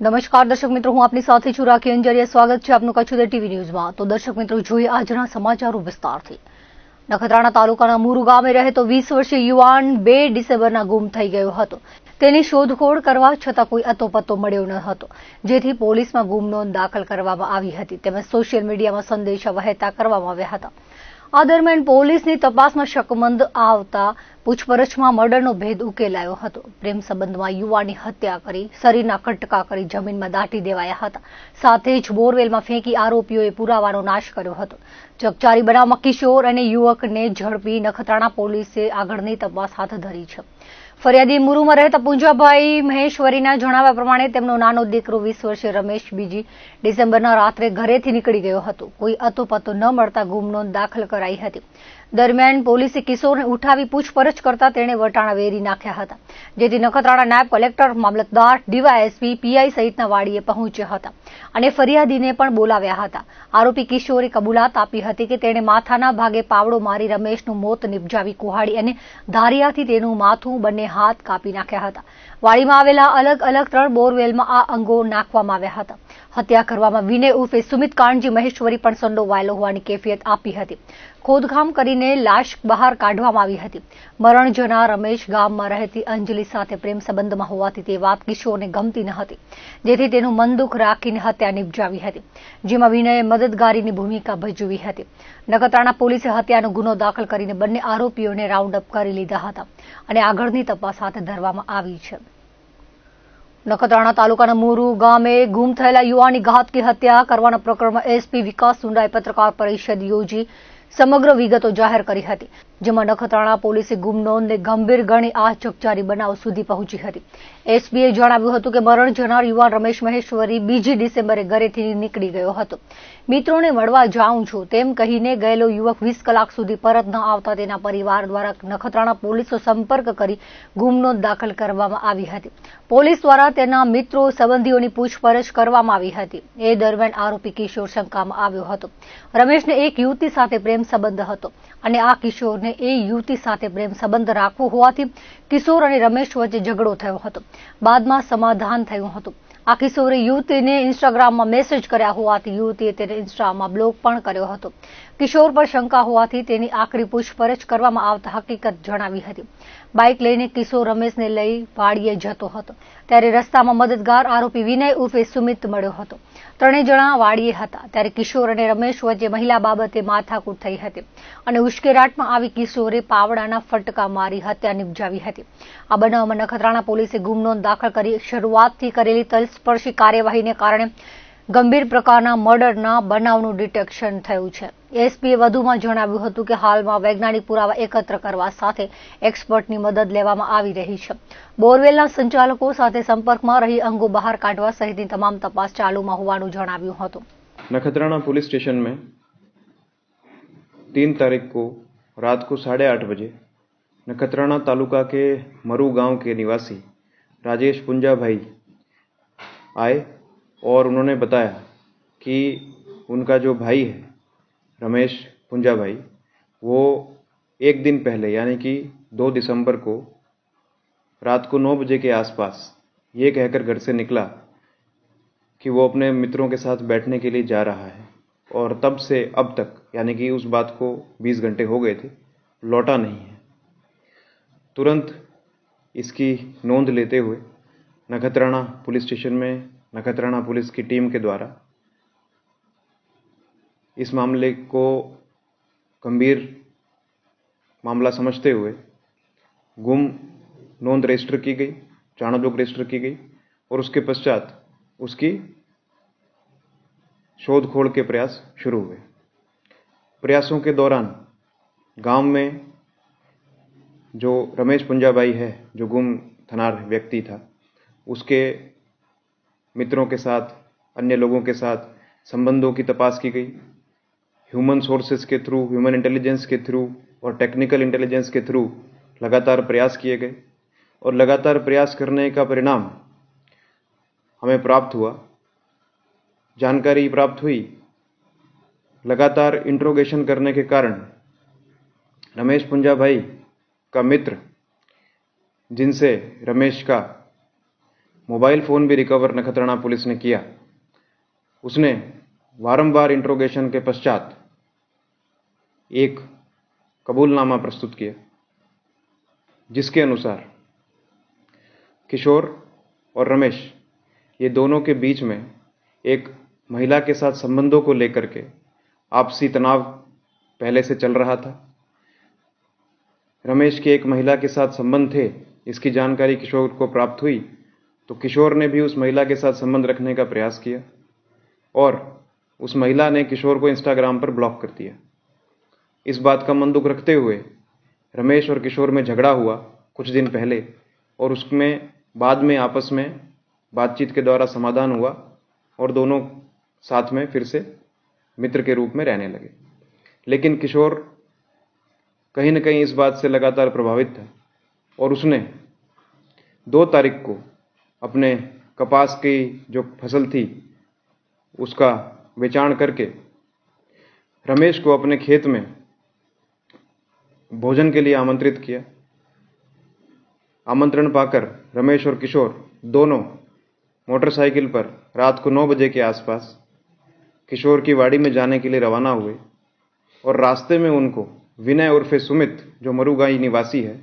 નમસ્કાર દર્શક મિત્રો, હું આપની સાથે છું રાખી અંજરિયા. સ્વાગત છે આપનું કચ્છ ટીવી ન્યૂઝમાં. તો દર્શક મિત્રો, જોઈએ આજના સમાચારો વિસ્તારથી. નખત્રાણા તાલુકાના મુરુ ગામે રહેતો 20 વર્ષીય યુવાન 2 ડિસેમ્બરના ગુમ થઈ ગયો હતો. તેની શોધખોળ કરવા છતાં કોઈ અતોપત્તો મળ્યો ન હતો, જેથી પોલીસમાં ગુમ નોંધ દાખલ કરવામાં આવી હતી તેમજ સોશિયલ મીડિયામાં સંદેશા વહેતા કરવામાં આવ્યા હતા. આ દરમિયાન પોલીસની તપાસમાં શકમંદ આવતા પૂછપરછમાં મર્ડરનો ભેદ ઉકેલાયો હતો. પ્રેમ સંબંધમાં યુવાનની હત્યા કરી, શરીરના કટકા કરી જમીનમાં દાટી દેવાયા હતા. સાથે જ બોરવેલમાં ફેંકી આરોપીઓએ પુરાવાનો નાશ કર્યો હતો. ચકચારી બનાવમાં કિશોર અને યુવકને ઝડપી નખત્રાણા પોલીસે આગળની તપાસ હાથ ધરી છે. ફરિયાદી મુરુમાં રહેતા પૂંજાભાઈ મહેશ્વરીના જણાવ્યા પ્રમાણે તેમનો નાનો દીકરો 20 વર્ષીય રમેશ 2 ડિસેમ્બરના રાત્રે ઘરેથી નીકળી ગયો હતો. કોઈ અતોપત્તો ન મળતા ગુમ નોંધ દાખલ કરાઈ હતી. દરમિયાન પોલીસે કિશોરને ઉઠાવી પૂછપરછ કરતા તેણે વટાણા વેરી નાખ્યા હતા, જેથી નખત્રાણા નાયબ કલેક્ટર, મામલતદાર, ડીવાયએસપી, પીઆઈ સહિતના વાડીએ પહોંચ્યા હતા અને ફરિયાદીને પણ બોલાવ્યા હતા. આરોપી કિશોરે કબૂલાત આપી હતી કે તેણે માથાના ભાગે પાવડો મારી રમેશનું મોત નિપજાવી કુહાડી અને ધારિયાથી તેનું માથું, બંને હાથ કાપી નાખ્યા હતા. વાડીમાં આવેલા અલગ અલગ 3 બોરવેલમાં આ અંગો નાખવામાં આવ્યા હતા. હત્યા કરવામાં વિનય ઉર્ફે સુમિત કાનજી મહેશ્વરી પણ સંડોવાયેલો હોવાની કેફિયત આપી હતી. ખોદકામ કરીને લાશ બહાર કાઢવામાં આવી હતી. મરણ જનાર રમેશ ગામમાં રહેતી અંજલિ સાથે પ્રેમ સંબંધમાં હોવાથી તે વાત કિશોરને ગમતી ન હતી, જેથી તેનું મન દુઃખ રાખીને હત્યા નિપજાવી હતી, જેમાં વિનયે મદદગારીની ભૂમિકા ભજવી હતી. નખત્રાણા પોલીસે હત્યાનો ગુનો દાખલ કરીને બંને આરોપીઓને રાઉન્ડ અપ કરી લીધા હતા અને આગળની તપાસ હાથ ધરવામાં આવી છે. નખત્રાણા તાલુકાના મુરુ ગામે ગુમ થયેલા યુવાનની ઘાતકી હત્યા કરવાના પ્રકરણમાં એસપી વિકાસ સુંડાએ પત્રકાર પરિષદ યોજી સમગ્ર વિગતો જાહેર કરી હતી, જેમાં નખત્રાણા પોલીસે ગુમ નોંધને ગંભીર ગણી આ ચકચારી બનાવ સુધી પહોંચી હતી. એસપીએ જણાવ્યું હતું કે મરણ જનાર યુવાન રમેશ મહેશ્વરી 2 ડિસેમ્બરે ઘરેથી નીકળી ગયો હતો. મિત્રોને મળવા જાઉં છું તેમ કહીને ગયેલો યુવક 20 કલાક સુધી પરત ન આવતા તેના પરિવાર દ્વારા નખત્રાણા પોલીસનો સંપર્ક કરી ગુમ નોંધ દાખલ કરવામાં આવી હતી. પોલીસ દ્વારા તેના મિત્રો, સંબંધીઓની પૂછપરછ કરવામાં આવી હતી. એ દરમિયાન આરોપી કિશોર શંકામાં આવ્યો હતો. રમેશને એક યુવતી સાથે પ્રેમ સંબંધ હતો અને આ કિશોરને એ યુવતી સાથે પ્રેમ સંબંધ રાખવો હોવાથી કિશોર અને રમેશ વચ્ચે ઝઘડો થયો હતો. બાદમાં સમાધાન થયું હતું. આ કિશોરે યુવતીને ઇન્સ્ટાગ્રામમાં મેસેજ કર્યા હોવાથી યુવતીએ તેને ઇન્સ્ટામાં બ્લોક પણ કર્યો હતો. કિશોર પર શંકા હોવાથી તેની આકરી પૂછપરછ કરવામાં આવતા હકીકત જણાવી હતી. બાઇક લઈને કિશોર રમેશને લઈ વાડીએ જતો હતો, ત્યારે રસ્તામાં મદદગાર આરોપી વિનય ઉર્ફે સુમિત મળ્યો હતો. 3 જણા વાડીએ હતા ત્યારે કિશોર અને રમેશ વચ્ચે મહિલા બાબતે માથાકૂટ થઈ હતી અને ઉશ્કેરાટમાં આવી કિશોરે પાવડાના ફટકા મારી હત્યા નિપજાવી હતી. આ બનાવમાં નખત્રાણા પોલીસે ગુમ નોંધ દાખલ કરી શરૂઆતથી કરેલી તલસ્પર્શી કાર્યવાહીને કારણે ગંભીર પ્રકારના મર્ડરના બનાવનું ડિટેક્શન થયું છે. એસપીએ વધુમાં જણાવ્યું હતું કે હાલમાં વૈજ્ઞાનિક પુરાવા એકત્ર કરવા સાથે એક્સપર્ટની મદદ લેવામાં આવી રહી છે. બોરવેલના સંચાલકો સાથે સંપર્કમાં રહી અંગો બહાર કાઢવા સહિતની તમામ તપાસ ચાલુમાં હોવાનું જણાવ્યું હતું. नखत्राणा पुलिस स्टेशन में 3 तारीख को रात को 8:30 बजे नखत्राणा तालुका के मरु गांव के निवासी राजेश पुंजाभाई आए और उन्होंने बताया कि उनका जो भाई है रमेश पुंजाभाई, वो एक दिन पहले यानी कि 2 दिसंबर को रात को 9 बजे के आसपास ये कहकर घर से निकला कि वो अपने मित्रों के साथ बैठने के लिए जा रहा है और तब से अब तक यानी कि उस बात को 20 घंटे हो गए थे, लौटा नहीं है. तुरंत इसकी नोंद लेते हुए नखत्राणा पुलिस स्टेशन में नखत्राणा पुलिस की टीम के द्वारा इस मामले को गंभीर मामला समझते हुए गुम नोंद रजिस्टर की गई, चाणा ब्लॉक रजिस्टर की गई और उसके पश्चात उसकी शोधखोल के प्रयास शुरू हुए. प्रयासों के दौरान गांव में जो रमेश पुंजाभाई है, जो गुम थनार व्यक्ति था, उसके मित्रों के साथ, अन्य लोगों के साथ संबंधों की तपास की गई. ह्यूमन सोर्सेस के थ्रू, ह्यूमन इंटेलिजेंस के थ्रू और टेक्निकल इंटेलिजेंस के थ्रू लगातार प्रयास किए गए और लगातार प्रयास करने का परिणाम हमें प्राप्त हुआ. जानकारी प्राप्त हुई, लगातार इंट्रोगेशन करने के कारण रमेश पुंजाभाई का मित्र, जिनसे रमेश का मोबाइल फ़ोन भी रिकवर नखत्राना पुलिस ने किया। उसने वारंवार इंट्रोगेशन के पश्चात एक कबूलनामा प्रस्तुत किया, जिसके अनुसार किशोर और रमेश ये दोनों के बीच में एक महिला के साथ संबंधों को लेकर के आपसी तनाव पहले से चल रहा था। रमेश के एक महिला के साथ संबंध थे, इसकी जानकारी किशोर को प्राप्त हुई तो किशोर ने भी उस महिला के साथ संबंध रखने का प्रयास किया और उस महिला ने किशोर को इंस्टाग्राम पर ब्लॉक कर दिया। इस बात का मन दुख रखते हुए रमेश और किशोर में झगड़ा हुआ कुछ दिन पहले और उसमें बाद में आपस में बातचीत के द्वारा समाधान हुआ और दोनों साथ में फिर से मित्र के रूप में रहने लगे। लेकिन किशोर कहीं न कहीं इस बात से लगातार प्रभावित था और उसने 2 तारीख को अपने कपास की जो फसल थी उसका बेचान करके रमेश को अपने खेत में भोजन के लिए आमंत्रित किया। आमंत्रण पाकर रमेश और किशोर दोनों मोटरसाइकिल पर रात को 9 बजे के आसपास किशोर की वाड़ी में जाने के लिए रवाना हुए और रास्ते में उनको विनय उर्फे सुमित, जो मरुगाई निवासी है,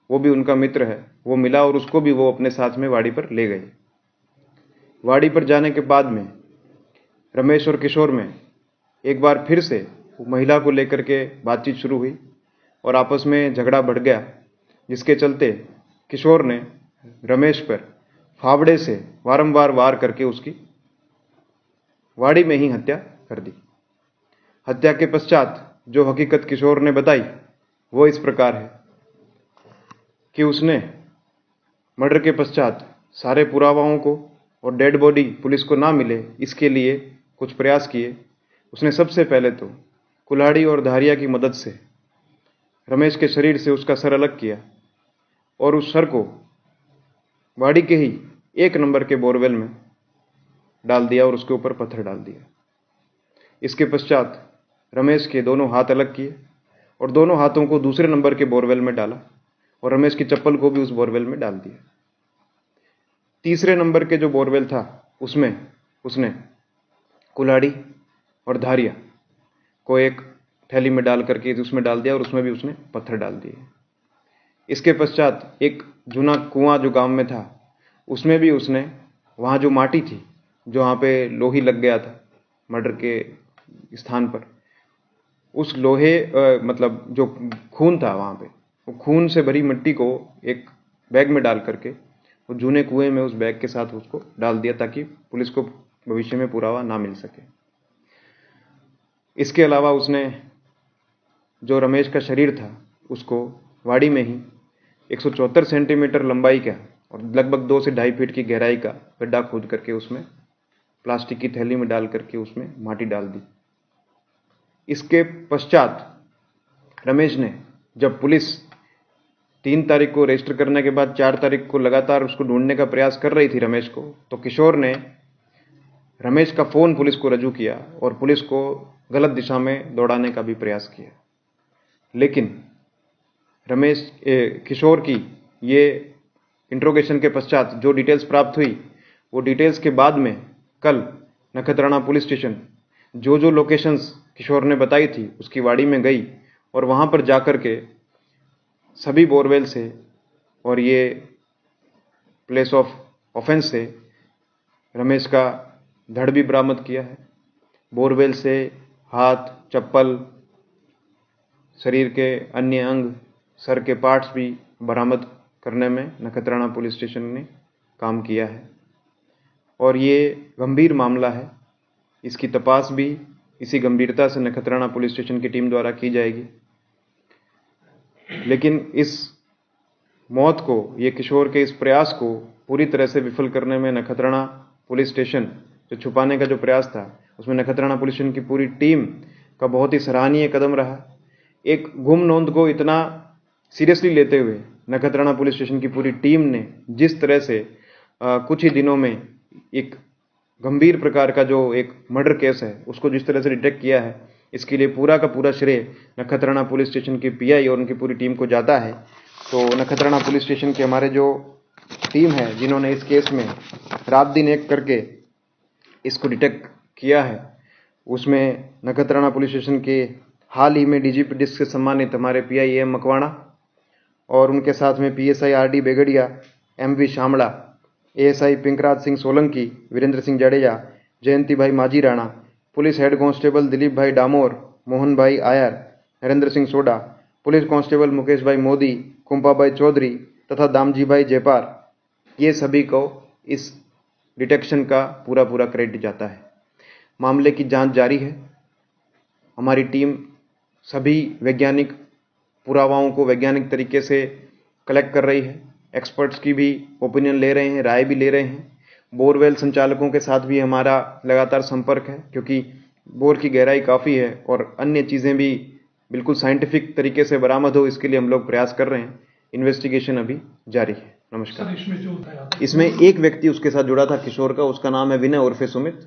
वो भी उनका मित्र है, वो मिला और उसको भी वो अपने साथ में वाड़ी पर ले गए। वाड़ी पर जाने के बाद में रमेश और किशोर में एक बार फिर से महिला को लेकर के बातचीत शुरू हुई और आपस में झगड़ा बढ़ गया, जिसके चलते किशोर ने रमेश पर फावड़े से वारंवार वार करके उसकी वाड़ी में ही हत्या कर दी। हत्या के पश्चात जो हकीकत किशोर ने बताई वो इस प्रकार है कि उसने मर्डर के पश्चात सारे पुरावाओं को और डेड बॉडी पुलिस को ना मिले इसके लिए कुछ प्रयास किए। उसने सबसे पहले तो कुल्हाड़ी और धारिया की मदद से रमेश के शरीर से उसका सर अलग किया और उस सर को वाड़ी के ही 1 नंबर के बोरवेल में डाल दिया और उसके ऊपर पत्थर डाल दिया। इसके पश्चात रमेश के दोनों हाथ अलग किए और दोनों हाथों को दूसरे नंबर के बोरवेल में डाला और रमेश की चप्पल को भी उस बोरवेल में डाल दिया। तीसरे नंबर के जो बोरवेल था उसमें उसने कुल्हाड़ी और धारिया को एक थैली में डाल करके उसमें डाल दिया और उसमें भी उसने पत्थर डाल दिए। इसके पश्चात एक जूना कुआं जो गांव में था उसमें भी उसने वहाँ जो माटी थी, जो वहाँ पे लोही लग गया था मर्डर के स्थान पर, उस लोहे मतलब जो खून था वहाँ पे, वो खून से भरी मिट्टी को एक बैग में डाल करके वो जूने कुएं में उस बैग के साथ उसको डाल दिया ताकि पुलिस को भविष्य में पुरावा ना मिल सके। इसके अलावा उसने जो रमेश का शरीर था उसको वाड़ी में ही 174 सेंटीमीटर लंबाई का और लगभग 2 से 2.5 फीट की गहराई का गड्ढा खोद करके उसमें प्लास्टिक की थैली में डाल करके उसमें माटी डाल दी। इसके पश्चात रमेश ने, जब पुलिस 3 तारीख को रजिस्टर करने के बाद 4 तारीख को लगातार उसको ढूंढने का प्रयास कर रही थी रमेश को, तो किशोर ने रमेश का फ़ोन पुलिस को रजू किया और पुलिस को गलत दिशा में दौड़ाने का भी प्रयास किया। लेकिन किशोर की ये इंट्रोगेशन के पश्चात जो डिटेल्स प्राप्त हुई वो डिटेल्स के बाद में कल नखत्राना पुलिस स्टेशन जो लोकेशंस किशोर ने बताई थी उसकी वाड़ी में गई और वहाँ पर जाकर के सभी बोरवेल से और ये प्लेस ऑफ ऑफेंस से रमेश का धड़ भी बरामद किया है। बोरवेल से हाथ, चप्पल, शरीर के अन्य अंग, सर के पार्ट्स भी बरामद करने में नखत्राना पुलिस स्टेशन ने काम किया है और ये गंभीर मामला है। इसकी तपास भी इसी गंभीरता से नखत्राना पुलिस स्टेशन की टीम द्वारा की जाएगी। लेकिन इस मौत को, ये किशोर के इस प्रयास को पूरी तरह से विफल करने में नखत्राना पुलिस स्टेशन जो छुपाने का जो प्रयास था उसमें नखत्राना पुलिस स्टेशन की पूरी टीम का बहुत ही सराहनीय कदम रहा। एक गुम नोंद को इतना सीरियसली लेते हुए नखत्राना पुलिस स्टेशन की पूरी टीम ने जिस तरह से कुछ ही दिनों में एक गंभीर प्रकार का जो एक मर्डर केस है उसको जिस तरह से डिटेक्ट किया है, इसके लिए पूरा का पूरा श्रेय नखत्राना पुलिस स्टेशन की पीआई और उनकी पूरी टीम को जाता है। तो नखत्राना पुलिस स्टेशन के हमारे जो टीम है जिन्होंने इस केस में रात दिन एक करके इसको डिटेक्ट किया है, उसमें नखत्राना पुलिस स्टेशन के हाल ही में डीजीपी डिस्क से सम्मानित हमारे पीआई एम मकवाणा और उनके साथ में PSI RD Begadiya, MV Shamda, ASI Pinkraj Singh Solanki, Virendra Singh Jadeja, Jayanti bhai Majhi Rana, police head constable Dilip bhai Damor, Mohan bhai Ayar, Narendra Singh Soda, police constable Mukesh bhai Modi, कुंपा भाई चौधरी तथा दामजी भाई जयपार, ये सभी को इस डिटेक्शन का पूरा क्रेडिट जाता है। मामले की जांच जारी है। हमारी टीम सभी वैज्ञानिक पुरावाओं को वैज्ञानिक तरीके से कलेक्ट कर रही है। एक्सपर्ट्स की भी ओपिनियन ले रहे हैं, राय भी ले रहे हैं। बोरवेल संचालकों के साथ भी हमारा लगातार संपर्क है, क्योंकि बोर की गहराई काफ़ी है और अन्य चीज़ें भी बिल्कुल साइंटिफिक तरीके से बरामद हो, इसके लिए हम लोग प्रयास कर रहे हैं। इन्वेस्टिगेशन अभी जारी है। नमस्कार। इसमें एक व्यक्ति उसके साथ जुड़ा था, किशोर का, उसका नाम है विनय उर्फे सुमित,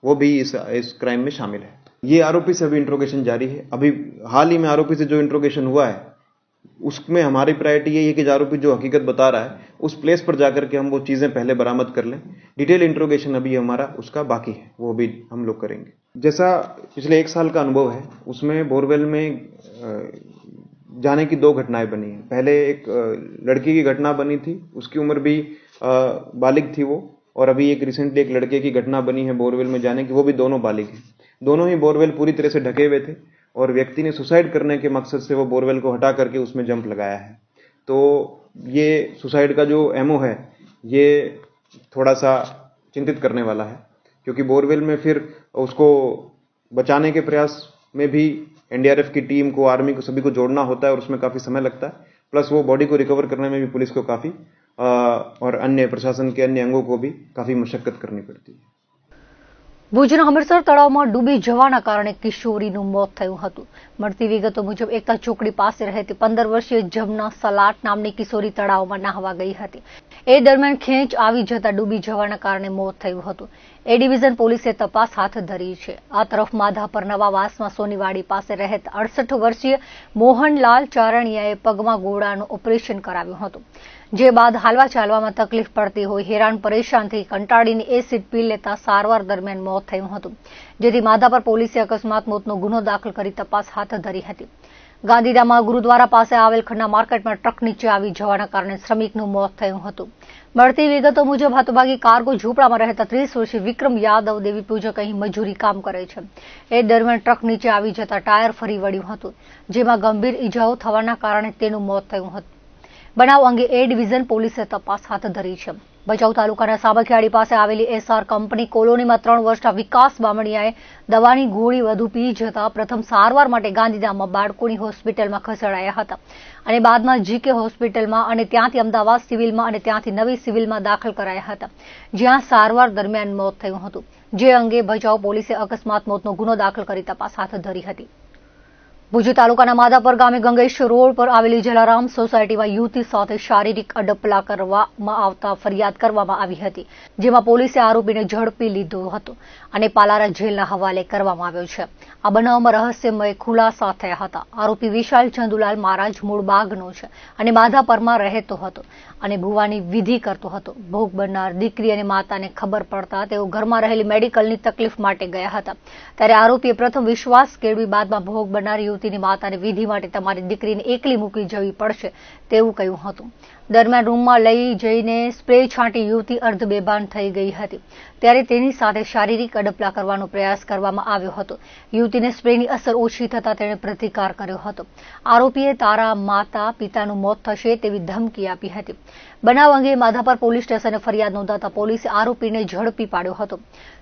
वो भी इस क्राइम में शामिल है। ये आरोपी से अभी इंट्रोगेशन जारी है। अभी हाल ही में आरोपी से जो इंट्रोगेशन हुआ है उसमें हमारी प्रायोरिटी यही है कि आरोपी जो हकीकत बता रहा है उस प्लेस पर जाकर के हम वो चीजें पहले बरामद कर लें। डिटेल इंट्रोगेशन अभी हमारा उसका बाकी है, वो भी हम लोग करेंगे। जैसा पिछले 1 साल का अनुभव है, उसमें बोरवेल में जाने की 2 घटनाएं बनी हैं। पहले एक लड़की की घटना बनी थी, उसकी उम्र भी बालिग थी वो, और अभी एक रिसेंटली एक लड़के की घटना बनी है बोरवेल में जाने की, वो भी दोनों बालिग हैं। दोनों ही बोरवेल पूरी तरह से ढके हुए थे और व्यक्ति ने सुसाइड करने के मकसद से वो बोरवेल को हटा करके उसमें जंप लगाया है। तो ये सुसाइड का जो एमओ है ये थोड़ा सा चिंतित करने वाला है, क्योंकि बोरवेल में फिर उसको बचाने के प्रयास में भी एनडीआरएफ की टीम को, आर्मी को, सभी को जोड़ना होता है और उसमें काफी समय लगता है। प्लस वो बॉडी को रिकवर करने में भी पुलिस को काफी और अन्य प्रशासन के अन्य अंगों को भी काफी मशक्कत करनी पड़ती है। ભુજના હમીરસર તળાવમાં ડૂબી જવાના કારણે કિશોરીનું મોત થયું હતું। મળતી વિગતો મુજબ એકતા ચોકડી પાસે રહેતી 15 વર્ષીય જમના સલાટ નામની કિશોરી તળાવમાં નાહવા ગઈ હતી। એ દરમિયાન ખેંચ આવી જતા ડૂબી જવાના કારણે મોત થયું હતું। એ ડિવિઝન પોલીસે તપાસ હાથ ધરી છે। આ તરફ માધાપર નવાવાસમાં સોનીવાડી પાસે રહેતા 68 વર્ષીય મોહનલાલ ચારણિયાએ પગમાં ગોળાનું ઓપરેશન કરાવ્યું હતું, જે બાદ હાલવા ચાલવામાં તકલીફ પડતી હોય હેરાન પરેશાન થઈ કંટાળીને એસિડ પી લેતા સારવાર દરમિયાન મોત થયું હતું, જેથી માધાપર પોલીસે અકસ્માત મોતનો ગુનો દાખલ કરી તપાસ હાથ ધરી હતી। ગાંધીધામમાં ગુરુદ્વારા પાસે આવેલ ખન્ના માર્કેટમાં ટ્રક નીચે આવી જવાના કારણે શ્રમિકનું મોત થયું હતું। મળતી વિગતો મુજબ હાથભાગી કાર્ગો ઝૂંપડામાં રહેતા 30 વર્ષીય વિક્રમ યાદવ દેવી પૂજક અહીં મજૂરી કામ કરે છે। એ દરમિયાન ટ્રક નીચે આવી જતા ટાયર ફરી વળ્યું હતું, જેમાં ગંભીર ઈજાઓ થવાના કારણે તેનું મોત થયું હતું। બનાવ અંગે એ ડિવિઝન પોલીસે તપાસ હાથ ધરી છે। ભચાઉ તાલુકાના સાબખિયાળી પાસે આવેલી એસઆર કંપની કોલોનીમાં 3 વર્ષના વિકાસ બામણીયાએ દવાની ગોળી વધુ પી જતા પ્રથમ સારવાર માટે ગાંધીધામમાં બાળકોની હોસ્પિટલમાં ખસેડાયા હતા અને બાદમાં જીકે હોસ્પિટલમાં અને ત્યાંથી અમદાવાદ સિવિલમાં અને ત્યાંથી નવી સિવિલમાં દાખલ કરાયા હતા, જ્યાં સારવાર દરમિયાન મોત થયું હતું, જે અંગે ભચાઉ પોલીસે અકસ્માત મોતનો ગુનો દાખલ કરી તપાસ હાથ ધરી હતી। ભુજ તાલુકાના માધાપર ગામે ગંગેશ રોડ પર આવેલી જલારામ સોસાયટીમાં યુવતી સાથે શારીરિક અડપલા કરવામાં આવતા ફરિયાદ કરવામાં આવી હતી, જેમાં પોલીસે આરોપીને ઝડપી લીધો હતો અને પાલારા જેલના હવાલે કરવામાં આવ્યો છે। આ બનાવમાં રહસ્યમય ખુલાસા થયા હતા। આરોપી વિશાલ ચંદુલાલ મહારાજ મૂળ બાગનો છે અને માધાપરમાં રહેતો હતો અને ભુવાની વિધિ કરતો હતો। ભોગ બનનાર દીકરી અને માતાને ખબર પડતા તેઓ ઘરમાં રહેલી મેડિકલની તકલીફ માટે ગયા હતા, ત્યારે આરોપીએ પ્રથમ વિશ્વાસ કેળવી બાદમાં ભોગ બનનાર યુવતીની માતાને વિધિ માટે તમારી દીકરીને એકલી મૂકી જવી પડશે તેવું કહ્યું હતું। દરમિયાન રૂમમાં લઈ જઈને સ્પ્રે છાંટી યુવતી અર્ધબેભાન થઈ ગઈ હતી, ત્યારે તેની સાથે શારીરિક અડપલા કરવાનો પ્રયાસ કરવામાં આવ્યો હતો। યુવતીને સ્પ્રેની અસર ઓછી થતા તેણે પ્રતિકાર કર્યો હતો। આરોપીએ તારા માતા પિતાનું મોત થશે તેવી ધમકી આપી હતી। બનાવ અંગે માધાપર પોલીસ સ્ટેશને ફરિયાદ નોંધાતા પોલીસે આરોપીને ઝડપી પાડ્યો હતો।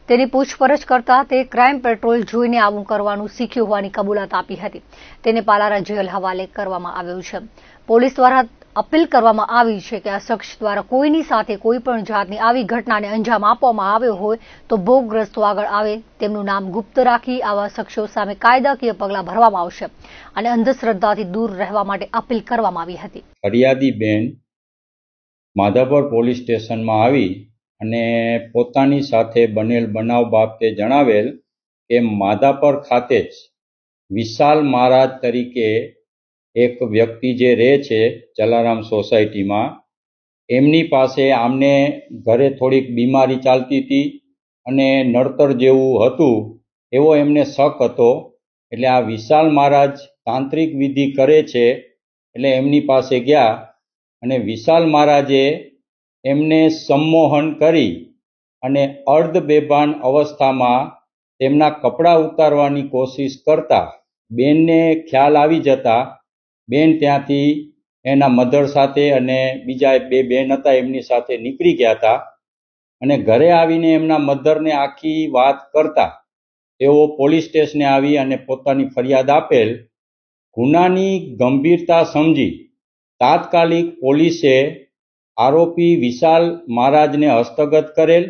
તેની પૂછપરછ કરતા તે ક્રાઇમ પેટ્રોલ જોઈને આવું કરવાનું શીખ્યું હોવાની કબૂલાત આપી હતી। તેને પાલારા જેલ હવાલે કરવામાં આવ્યું છે। પોલીસ દ્વારા અપીલ કરવામાં આવી છે કે આ શખ્સ દ્વારા કોઈની સાથે કોઈ પણ જાતની આવી ઘટનાને અંજામ આપવામાં આવ્યો હોય તો ભોગગ્રસ્તો આગળ આવે તેમનું નામ ગુપ્ત રાખી આવા શખ્સો સામે કાયદાકીય પગલાં ભરવામાં આવશે અને અંધશ્રદ્ધાથી દૂર રહેવા માટે અપીલ કરવામાં આવી હતી। ફરિયાદી બેન માધાપર પોલીસ સ્ટેશનમાં આવી અને પોતાની સાથે બનેલ બનાવ બાબતે જણાવેલ કે માધાપર ખાતે જ વિશાલ મહારાજ તરીકે એક વ્યક્તિ જે રહે છે જલારામ સોસાયટીમાં એમની પાસે આમને ઘરે થોડીક બીમારી ચાલતી હતી અને નડતર જેવું હતું એવો એમને શક હતો. એટલે આ વિશાલ મહારાજ તાંત્રિક વિધિ કરે છે એટલે એમની પાસે ગયા અને વિશાલ મહારાજે એમને સંમોહન કરી અને અર્ધ બેભાન અવસ્થામાં તેમના કપડાં ઉતારવાની કોશિશ કરતા બેનને ખ્યાલ આવી જતા બેન ત્યાંથી એના મધર સાથે અને બીજા બે બેન હતા એમની સાથે નીકળી ગયા હતા અને ઘરે આવીને એમના મધરને આખી વાત કરતા તેઓ પોલીસ સ્ટેશને આવી અને પોતાની ફરિયાદ આપેલ. ગુનાની ગંભીરતા સમજી તાત્કાલિક પોલીસે આરોપી વિશાલ મહારાજને હસ્તગત કરેલ,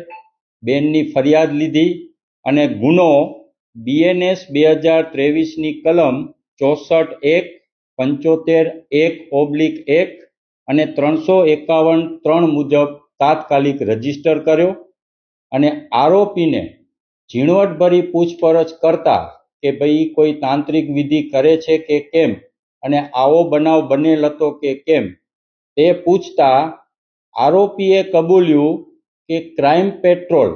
બેનની ફરિયાદ લીધી અને ગુનો BNS 2023ની કલમ 64(1), 75(1)(1) અને 351(3) મુજબ તાત્કાલિક રજીસ્ટર કર્યો અને આરોપીને ઝીણવટભરી પૂછપરછ કરતા કે ભાઈ કોઈ તાંત્રિક વિધિ કરે છે કે કેમ અને આવો બનાવ બનેલ હતો કે કેમ તે પૂછતા આરોપીએ કબૂલ્યું કે ક્રાઇમ પેટ્રોલ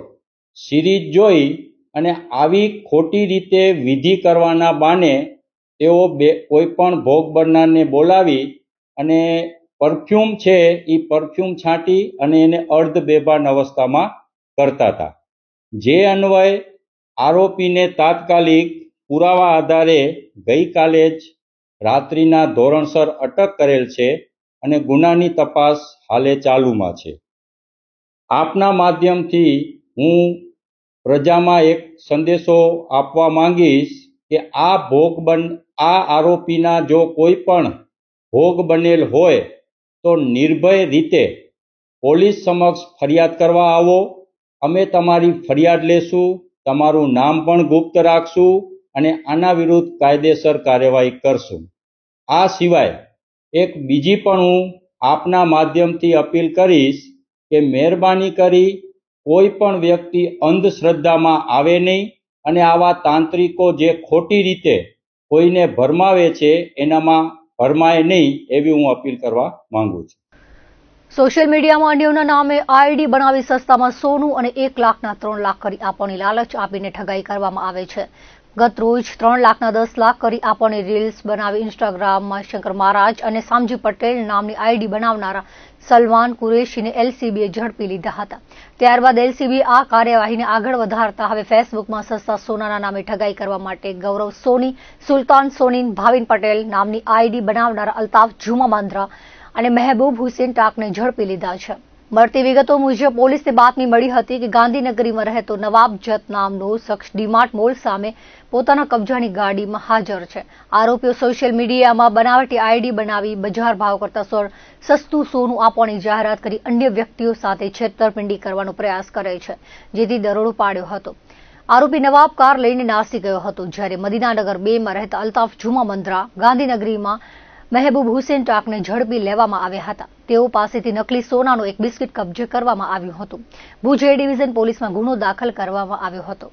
સિરીઝ જોઈ અને આવી ખોટી રીતે વિધિ કરવાના બાને તેઓ કોઈ પણ ભોગ બનનારને બોલાવી અને પરફ્યુમ છે એ પરફ્યુમ છાંટી અને એને અર્ધ બેભાન અવસ્થામાં કરતા હતા. જે અન્વયે આરોપીને તાત્કાલિક પુરાવા આધારે ગઈકાલે જ રાત્રિના ધોરણસર અટક કરેલ છે અને ગુનાની તપાસ હાલે ચાલુમાં છે. આપના માધ્યમથી હું પ્રજામાં એક સંદેશો આપવા માંગીશ કે આ આરોપીના જો કોઈ પણ ભોગ બનેલ હોય તો નિર્ભય રીતે પોલીસ સમક્ષ ફરિયાદ કરવા આવો. અમે તમારી ફરિયાદ લેશું, તમારું નામ પણ ગુપ્ત રાખશું અને આના વિરુદ્ધ કાયદેસર કાર્યવાહી કરશું. આ સિવાય એક બીજી પણ હું આપના માધ્યમથી અપીલ કરીશ કે મહેરબાની કરી કોઈ પણ વ્યક્તિ અંધશ્રદ્ધામાં આવે નહીં અને આવા તાંત્રિકો જે ખોટી રીતે કોઈને ભરમાવે છે એનામાં ભરમાય નહીં એવી હું અપીલ કરવા માંગુ છું. સોશિયલ મીડિયામાં અન્યોના નામે આઈડી બનાવી સસ્તામાં સોનું અને 1 લાખના 3 લાખ કરી આપવાની લાલચ આપીને ઠગાઈ કરવામાં આવે છે. ગત રોજ 3 લાખના 10 લાખ કરી આપવાની રીલ્સ બનાવી ઇન્સ્ટાગ્રામમાં શંકર મહારાજ અને સામજી પટેલ નામની આઈડી બનાવનારા સલમાન કુરેશીને એલસીબીએ ઝડપી લીધા હતા. ત્યારબાદ એલસીબીએ આ કાર્યવાહીને આગળ વધારતા હવે ફેસબુકમાં સસ્તા સોનાના નામે ઠગાઈ કરવા માટે ગૌરવ સોની, સુલતાન સોની, ભાવિન પટેલ નામની આઈડી બનાવનારા અલ્તાફ જુમા બાંદ્રા અને મહેબૂબ હુસેન ટાકને ઝડપી લીધા છે. મળતી વિગતો મુજબ પોલીસને બાતમી મળી હતી કે ગાંધીનગરીમાં રહેતો નવાબ જત નામનો શખ્સ ડીમાર્ટ મોલ સામે પોતાના કબજાની ગાડીમાં હાજર છે. આરોપીઓ સોશિયલ મીડિયામાં બનાવટી આઈડી બનાવી બજાર ભાવ કરતા સસ્તું સોનું આપવાની જાહેરાત કરી અન્ય વ્યક્તિઓ સાથે છેતરપિંડી કરવાનો પ્રયાસ કરે છે, જેથી દરોડો પાડ્યો હતો. આરોપી નવાબ કાર લઈને નાસી ગયો હતો, જ્યારે મદીનાનગર 2માં રહેતા અલ્તાફ જુમા બાંદ્રા ગાંધીનગરીમાં મહેબૂબ હુસેન ટાકને ઝડપી લેવામાં આવ્યા હતા. તેઓ પાસેથી નકલી સોનાનું એક બિસ્કિટ કબજે કરવામાં આવ્યું હતું. ભુજ એ ડિવિઝન પોલીસમાં ગુનો દાખલ કરવામાં આવ્યો હતો.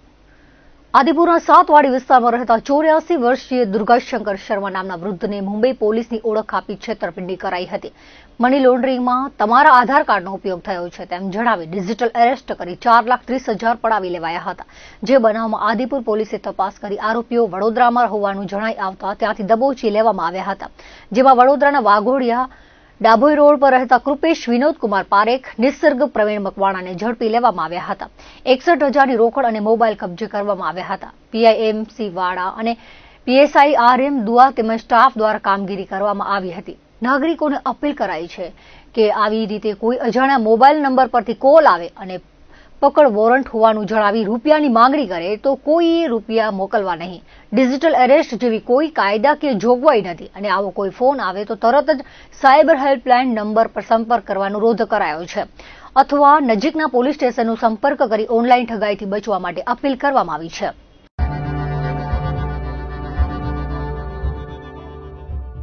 આદિપુરના સાતવાડી વિસ્તારમાં રહેતા 84 વર્ષીય દુર્ગાશંકર શર્મા નામના વૃદ્ધને મુંબઈ પોલીસની ઓળખ આપી છેતરપિંડી કરાઈ હતી. મની લોન્ડરિંગમાં તમારા આધાર કાર્ડનો ઉપયોગ થયો છે તેમ જણાવી ડિજિટલ એરેસ્ટ કરી 4,30,000 પડાવી લેવાયા હતા. જે બનાવમાં આદિપુર પોલીસે તપાસ કરી આરોપીઓ વડોદરામાં હોવાનું જણાઈ આવતા ત્યાંથી દબોચી લેવામાં આવ્યા હતા. જેમાં વડોદરાના વાઘોડિયા ડાભોઈ રોડ પર રહેતા કૃપેશ વિનોદ કુમાર પારેખ, નિસર્ગ પ્રવીણ મકવાણાને ઝડપી લેવામાં આવ્યા હતા. 61,000ની રોકડ અને મોબાઈલ કબજે કરવામાં આવ્યા હતા. પીઆઈએમસી વાડા અને પીએસઆઈ RM દુઆ તેમજ સ્ટાફ દ્વારા કામગીરી કરવામાં આવી હતી. નાગરિકોને અપીલ કરાઈ છે કે આવી રીતે કોઈ અજાણ્યા મોબાઈલ નંબર પરથી કોલ આવે અને પકડ વોરંટ હોવાનું જણાવી રૂપિયાની માંગણી કરે તો કોઈએ રૂપિયા મોકલવા નહીં. ડિજિટલ એરેસ્ટ જેવી કોઈ કાયદાકીય જોગવાઈ નથી અને આવો કોઈ ફોન આવે તો તરત જ સાયબર હેલ્પલાઇન નંબર પર સંપર્ક કરવાનો અનુરોધ કરાયો છે અથવા નજીકના પોલીસ સ્ટેશનનો સંપર્ક કરી ઓનલાઈન ઠગાઈથી બચવા માટે અપીલ કરવામાં આવી છે.